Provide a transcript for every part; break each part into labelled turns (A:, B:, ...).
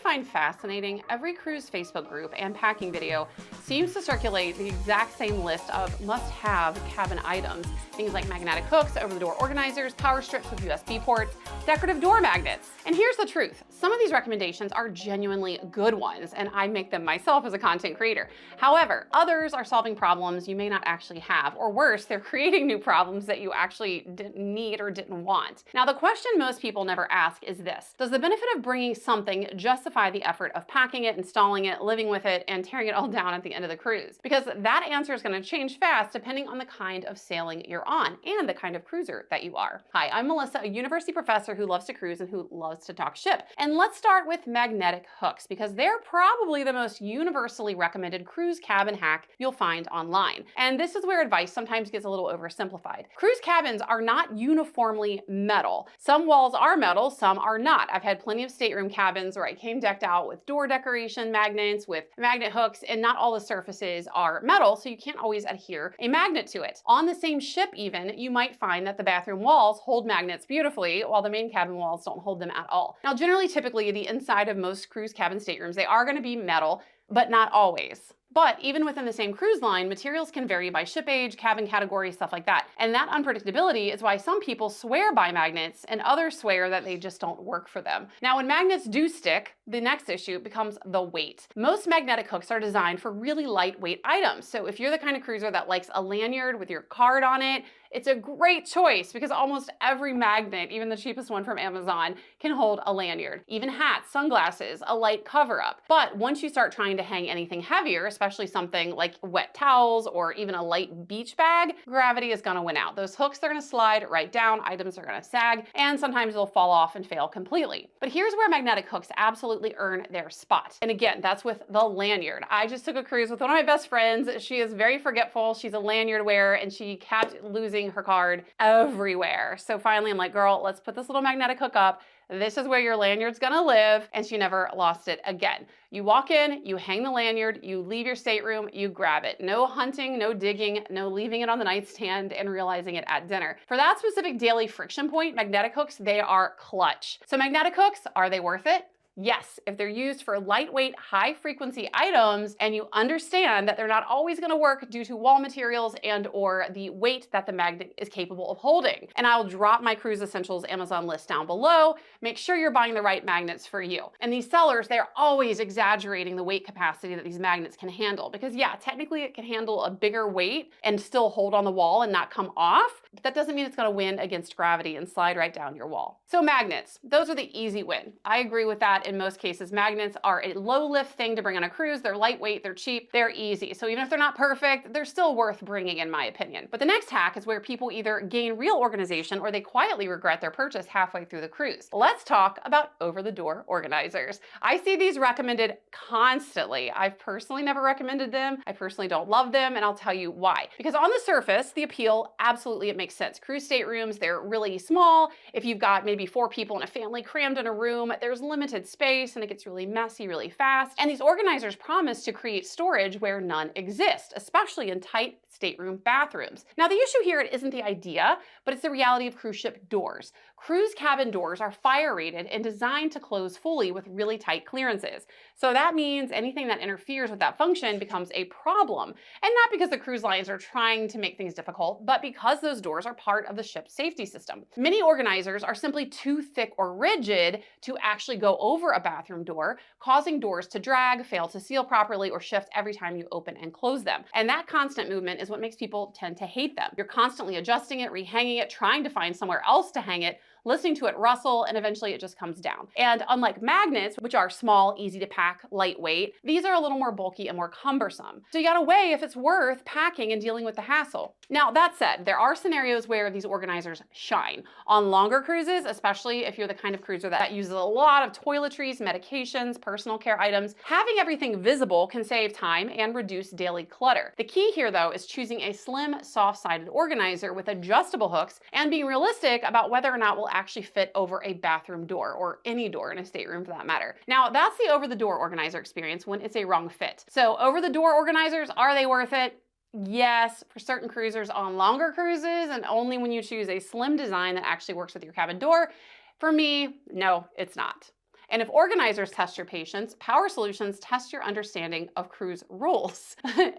A: find fascinating, every cruise Facebook group and packing video seems to circulate the exact same list of must-have cabin items. Things like magnetic hooks, over-the-door organizers, power strips with USB ports, decorative door magnets. And here's the truth. Some of these recommendations are genuinely good ones, and I make them myself as a content creator. However, others are solving problems you may not actually have, or worse, they're creating new problems that you actually didn't need or didn't want. Now, the question most people never ask is this: does the benefit of bringing something justify the effort of packing it, installing it, living with it, and tearing it all down at the end of the cruise? Because that answer is going to change fast depending on the kind of sailing you're on and the kind of cruiser that you are. Hi, I'm Melissa, a university professor who loves to cruise and who loves to talk ship. And let's start with magnetic hooks, because they're probably the most universally recommended cruise cabin hack you'll find online. And this is where advice sometimes gets a little oversimplified. Cruise cabins are not uniformly metal. Some walls are metal, some are not. I've had plenty of stateroom cabins where I came decked out with door decoration magnets, with magnet hooks, and not all the surfaces are metal, so you can't always adhere a magnet to it. On the same ship even, you might find that the bathroom walls hold magnets beautifully, while the main cabin walls don't hold them at all. Now, generally, typically, the inside of most cruise cabin staterooms, they are going to be metal, but not always. But even within the same cruise line, materials can vary by ship age, cabin category, stuff like that. And that unpredictability is why some people swear by magnets and others swear that they just don't work for them. Now, when magnets do stick, the next issue becomes the weight. Most magnetic hooks are designed for really lightweight items. So if you're the kind of cruiser that likes a lanyard with your card on it, it's a great choice because almost every magnet, even the cheapest one from Amazon, can hold a lanyard. Even hats, sunglasses, a light cover-up. But once you start trying to hang anything heavier, especially something like wet towels or even a light beach bag, gravity is gonna win out. Those hooks, they're gonna slide right down, items are gonna sag, and sometimes they'll fall off and fail completely. But here's where magnetic hooks absolutely earn their spot. And again, that's with the lanyard. I just took a cruise with one of my best friends. She is very forgetful. She's a lanyard wearer, and she kept losing her card everywhere. So finally I'm like, girl, let's put this little magnetic hook up. This is where your lanyard's gonna live. And she never lost it again. You walk in, you hang the lanyard, you leave your stateroom, you grab it. No hunting, no digging, no leaving it on the nightstand and realizing it at dinner. For that specific daily friction point, magnetic hooks, they are clutch. So magnetic hooks, are they worth it? Yes, if they're used for lightweight, high-frequency items and you understand that they're not always going to work due to wall materials and or the weight that the magnet is capable of holding. And I'll drop my Cruise Essentials Amazon list down below. Make sure you're buying the right magnets for you. And these sellers, they're always exaggerating the weight capacity that these magnets can handle because yeah, technically it can handle a bigger weight and still hold on the wall and not come off, but that doesn't mean it's going to win against gravity and slide right down your wall. So magnets, those are the easy win. I agree with that. In most cases, magnets are a low lift thing to bring on a cruise. They're lightweight, they're cheap, they're easy. So even if they're not perfect, they're still worth bringing in my opinion. But the next hack is where people either gain real organization or they quietly regret their purchase halfway through the cruise. Let's talk about over-the-door organizers. I see these recommended constantly. I've personally never recommended them. I personally don't love them, and I'll tell you why. Because on the surface, the appeal, absolutely, it makes sense. Cruise staterooms, they're really small. If you've got maybe 4 people in a family crammed in a room, there's limited space and it gets really messy really fast. And these organizers promise to create storage where none exist, especially in tight stateroom bathrooms. Now, the issue here isn't the idea, but it's the reality of cruise ship doors. Cruise cabin doors are fire rated and designed to close fully with really tight clearances. So that means anything that interferes with that function becomes a problem. And not because the cruise lines are trying to make things difficult, but because those doors are part of the ship's safety system. Many organizers are simply too thick or rigid to actually go over a bathroom door, causing doors to drag, fail to seal properly, or shift every time you open and close them. And that constant movement is what makes people tend to hate them. You're constantly adjusting it, rehanging it, trying to find somewhere else to hang it, listening to it rustle, and eventually it just comes down. And unlike magnets, which are small, easy to pack, lightweight, these are a little more bulky and more cumbersome. So you gotta weigh if it's worth packing and dealing with the hassle. Now, that said, there are scenarios where these organizers shine. On longer cruises, especially if you're the kind of cruiser that uses a lot of toiletries, medications, personal care items, having everything visible can save time and reduce daily clutter. The key here, though, is choosing a slim, soft-sided organizer with adjustable hooks and being realistic about whether or not we'll actually fit over a bathroom door or any door in a stateroom for that matter. Now, that's the over-the-door organizer experience when it's a wrong fit. So over-the-door organizers, are they worth it? Yes, for certain cruisers on longer cruises and only when you choose a slim design that actually works with your cabin door. For me, no, it's not. And if organizers test your patience, Power Solutions test your understanding of cruise rules.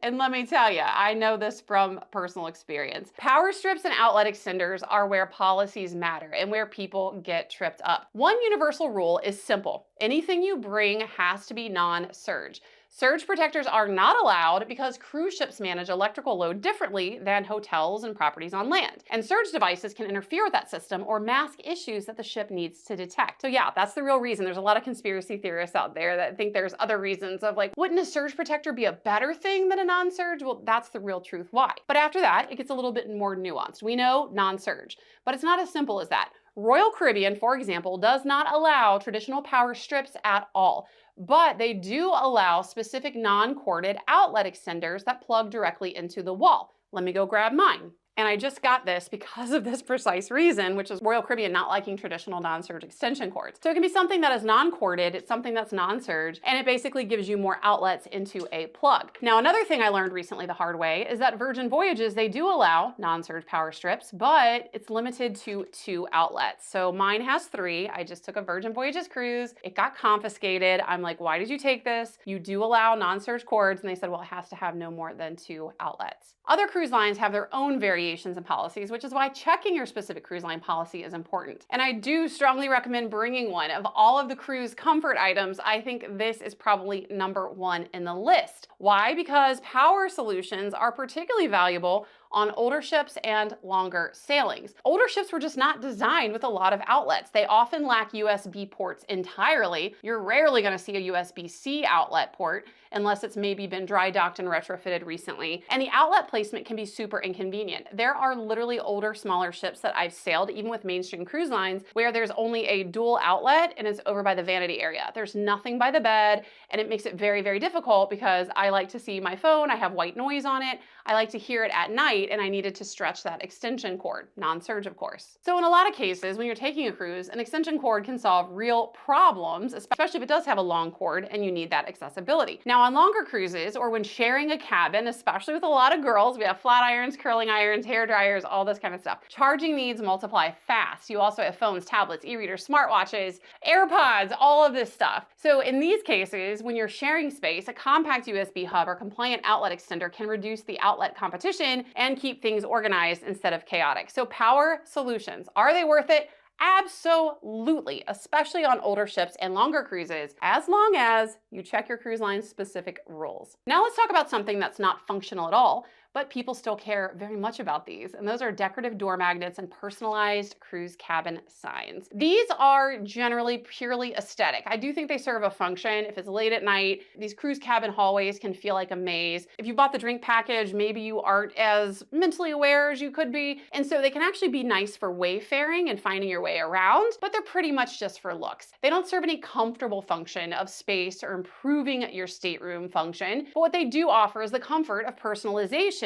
A: And let me tell you, I know this from personal experience. Power strips and outlet extenders are where policies matter and where people get tripped up. One universal rule is simple. Anything you bring has to be non-surge. Surge protectors are not allowed because cruise ships manage electrical load differently than hotels and properties on land. And surge devices can interfere with that system or mask issues that the ship needs to detect. So yeah, that's the real reason. There's a lot of conspiracy theorists out there that think there's other reasons of like, wouldn't a surge protector be a better thing than a non-surge? Well, that's the real truth why. But after that, it gets a little bit more nuanced. We know non-surge, but it's not as simple as that. Royal Caribbean, for example, does not allow traditional power strips at all, but they do allow specific non-corded outlet extenders that plug directly into the wall. Let me go grab mine. And I just got this because of this precise reason, which is Royal Caribbean not liking traditional non-surge extension cords. So it can be something that is non-corded, it's something that's non-surge, and it basically gives you more outlets into a plug. Now, another thing I learned recently the hard way is that Virgin Voyages, they do allow non-surge power strips, but it's limited to 2 outlets. So mine has 3. I just took a Virgin Voyages cruise. It got confiscated. I'm like, why did you take this? You do allow non-surge cords. And they said, well, it has to have no more than 2 outlets. Other cruise lines have their own variations and policies, which is why checking your specific cruise line policy is important. And I do strongly recommend bringing one. Of all of the cruise comfort items, I think this is probably number 1 in the list. Why? Because power solutions are particularly valuable on older ships and longer sailings. Older ships were just not designed with a lot of outlets. They often lack USB ports entirely. You're rarely going to see a USB-C outlet port unless it's maybe been dry docked and retrofitted recently. And the outlet placement can be super inconvenient. There are literally older, smaller ships that I've sailed, even with mainstream cruise lines, where there's only a dual outlet and it's over by the vanity area. There's nothing by the bed, and it makes it very, very difficult because I like to see my phone. I have white noise on it. I like to hear it at night, and I needed to stretch that extension cord, non-surge of course. So in a lot of cases, when you're taking a cruise, an extension cord can solve real problems, especially if it does have a long cord and you need that accessibility. Now on longer cruises or when sharing a cabin, especially with a lot of girls, we have flat irons, curling irons, hair dryers, all this kind of stuff. Charging needs multiply fast. You also have phones, tablets, e-readers, smartwatches, AirPods, all of this stuff. So in these cases, when you're sharing space, a compact USB hub or compliant outlet extender can reduce the outlet competition and keep things organized instead of chaotic. So power solutions, are they worth it? Absolutely, especially on older ships and longer cruises, as long as you check your cruise line's specific rules. Now let's talk about something that's not functional at all, but people still care very much about these, and those are decorative door magnets and personalized cruise cabin signs. These are generally purely aesthetic. I do think they serve a function. If it's late at night, these cruise cabin hallways can feel like a maze. If you bought the drink package, maybe you aren't as mentally aware as you could be, and so they can actually be nice for wayfaring and finding your way around, but they're pretty much just for looks. They don't serve any comfortable function of space or improving your stateroom function, but what they do offer is the comfort of personalization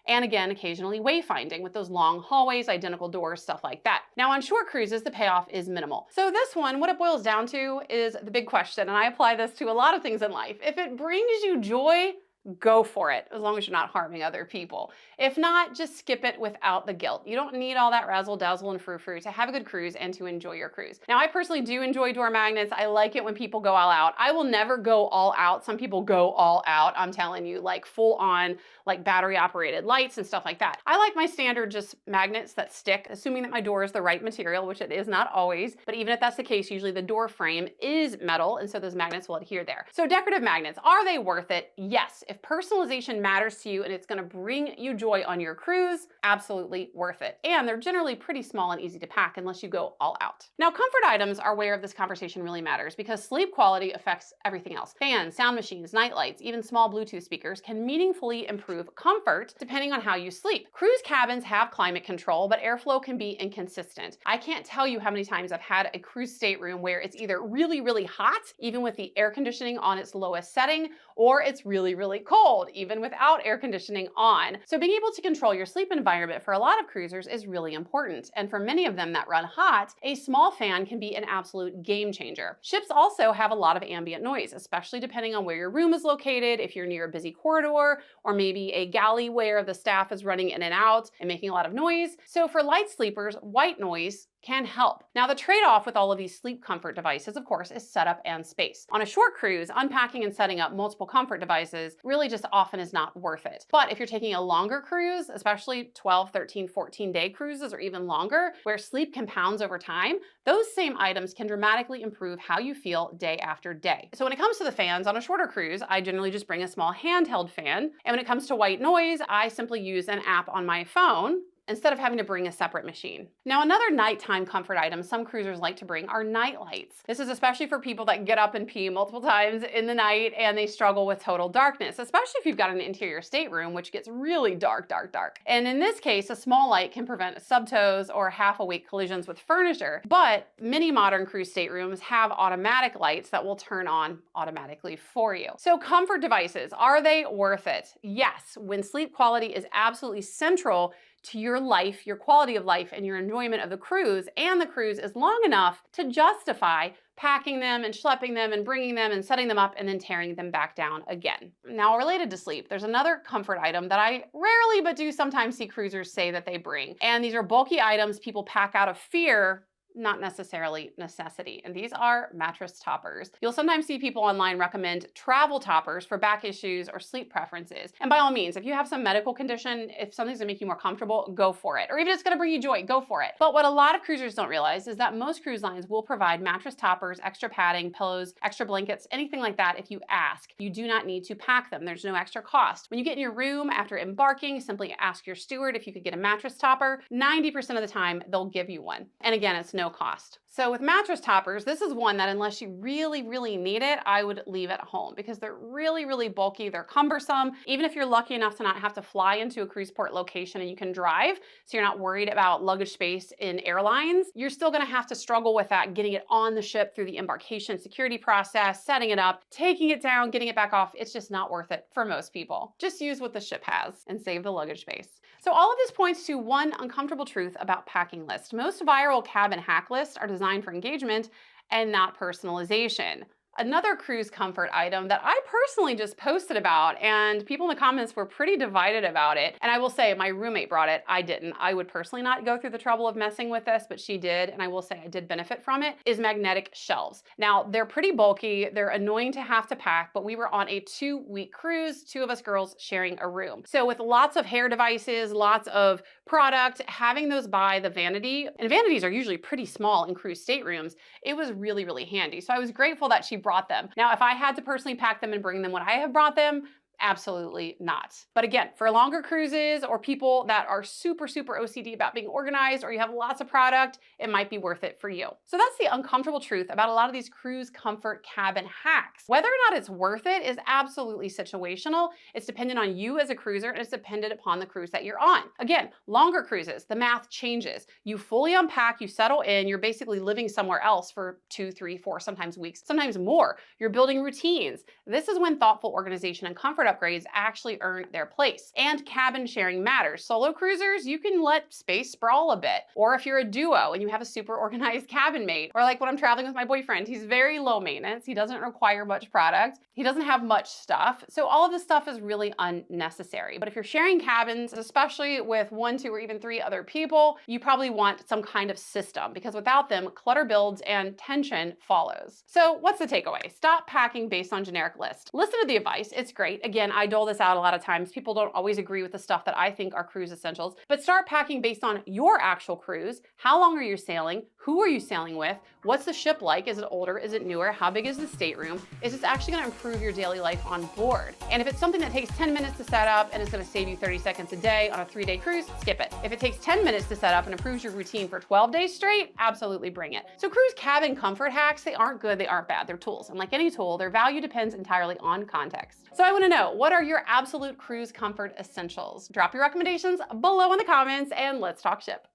A: and again, occasionally wayfinding with those long hallways, identical doors, stuff like that. Now on short cruises, the payoff is minimal. So this one, what it boils down to is the big question, and I apply this to a lot of things in life. If it brings you joy, go for it, as long as you're not harming other people. If not, just skip it without the guilt. You don't need all that razzle dazzle and frou-frou to have a good cruise and to enjoy your cruise. Now, I personally do enjoy door magnets. I like it when people go all out. I will never go all out. Some people go all out. I'm telling you, like full on, like battery operated lights and stuff like that. I like my standard just magnets that stick, assuming that my door is the right material, which it is not always. But even if that's the case, usually the door frame is metal, and so those magnets will adhere there. So decorative magnets, are they worth it? Yes. If personalization matters to you and it's going to bring you joy on your cruise, absolutely worth it. And they're generally pretty small and easy to pack unless you go all out. Now, comfort items are where this conversation really matters because sleep quality affects everything else. Fans, sound machines, night lights, even small Bluetooth speakers can meaningfully improve comfort depending on how you sleep. Cruise cabins have climate control, but airflow can be inconsistent. I can't tell you how many times I've had a cruise stateroom where it's either really, really hot, even with the air conditioning on its lowest setting, or it's really, really cold, even without air conditioning on. So being able to control your sleep environment for a lot of cruisers is really important. And for many of them that run hot, a small fan can be an absolute game changer. Ships also have a lot of ambient noise, especially depending on where your room is located, if you're near a busy corridor, or maybe a galley where the staff is running in and out and making a lot of noise. So for light sleepers, white noise can help. Now, the trade-off with all of these sleep comfort devices, of course, is setup and space. On a short cruise, unpacking and setting up multiple comfort devices really just often is not worth it. But if you're taking a longer cruise, especially 12, 13, 14-day cruises or even longer, where sleep compounds over time, those same items can dramatically improve how you feel day after day. So when it comes to the fans on a shorter cruise, I generally just bring a small handheld fan. And when it comes to white noise, I simply use an app on my phone instead of having to bring a separate machine. Now, another nighttime comfort item some cruisers like to bring are night lights. This is especially for people that get up and pee multiple times in the night and they struggle with total darkness, especially if you've got an interior stateroom, which gets really dark, dark, dark. And in this case, a small light can prevent subtoes or half-awake collisions with furniture, but many modern cruise staterooms have automatic lights that will turn on automatically for you. So comfort devices, are they worth it? Yes, when sleep quality is absolutely central to your life, your quality of life, and your enjoyment of the cruise, and the cruise is long enough to justify packing them and schlepping them and bringing them and setting them up and then tearing them back down again. Now, related to sleep, there's another comfort item that I rarely but do sometimes see cruisers say that they bring. And these are bulky items people pack out of fear, not necessarily necessity. And these are mattress toppers. You'll sometimes see people online recommend travel toppers for back issues or sleep preferences. And by all means, if you have some medical condition, if something's gonna make you more comfortable, go for it. Or even if it's gonna bring you joy, go for it. But what a lot of cruisers don't realize is that most cruise lines will provide mattress toppers, extra padding, pillows, extra blankets, anything like that if you ask. You do not need to pack them. There's no extra cost. When you get in your room after embarking, simply ask your steward if you could get a mattress topper. 90% of the time, they'll give you one. And again, it's no cost. So with mattress toppers, this is one that unless you really, really need it, I would leave at home because they're really, really bulky. They're cumbersome. Even if you're lucky enough to not have to fly into a cruise port location and you can drive, so you're not worried about luggage space in airlines, you're still gonna have to struggle with that, getting it on the ship through the embarkation security process, setting it up, taking it down, getting it back off. It's just not worth it for most people. Just use what the ship has and save the luggage space. So all of this points to one uncomfortable truth about packing lists. Most viral cabin hack lists are designed for engagement and not personalization. Another cruise comfort item that I personally just posted about, and people in the comments were pretty divided about it. And I will say my roommate brought it, I didn't. I would personally not go through the trouble of messing with this, but she did, and I will say I did benefit from it, is magnetic shelves. Now, they're pretty bulky, they're annoying to have to pack, but we were on a 2-week cruise, 2 of us girls sharing a room. So with lots of hair devices, lots of product, having those by the vanity, and vanities are usually pretty small in cruise staterooms, it was really, really handy. So I was grateful that she brought them. Now, if I had to personally pack them and bring them when I have brought them, absolutely not. But again, for longer cruises or people that are super, super OCD about being organized or you have lots of product, it might be worth it for you. So that's the uncomfortable truth about a lot of these cruise comfort cabin hacks. Whether or not it's worth it is absolutely situational. It's dependent on you as a cruiser and it's dependent upon the cruise that you're on. Again, longer cruises, the math changes. You fully unpack, you settle in, you're basically living somewhere else for 2, 3, 4, sometimes weeks, sometimes more. You're building routines. This is when thoughtful organization and comfort upgrades actually earn their place. And cabin sharing matters. Solo cruisers, you can let space sprawl a bit. Or if you're a duo and you have a super organized cabin mate, or like when I'm traveling with my boyfriend, he's very low maintenance. He doesn't require much product. He doesn't have much stuff. So all of this stuff is really unnecessary. But if you're sharing cabins, especially with 1, 2, or even 3 other people, you probably want some kind of system because without them, clutter builds and tension follows. So what's the takeaway? Stop packing based on generic lists. Listen to the advice. It's great. Again, I dole this out a lot of times. People don't always agree with the stuff that I think are cruise essentials, but start packing based on your actual cruise. How long are you sailing? Who are you sailing with? What's the ship like? Is it older? Is it newer? How big is the stateroom? Is this actually going to improve your daily life on board? And if it's something that takes 10 minutes to set up and it's going to save you 30 seconds a day on a 3-day cruise, skip it. If it takes 10 minutes to set up and improves your routine for 12 days straight, absolutely bring it. So cruise cabin comfort hacks, they aren't good, they aren't bad, they're tools. And like any tool, their value depends entirely on context. So I want to know, what are your absolute cruise comfort essentials? Drop your recommendations below in the comments and let's talk ship.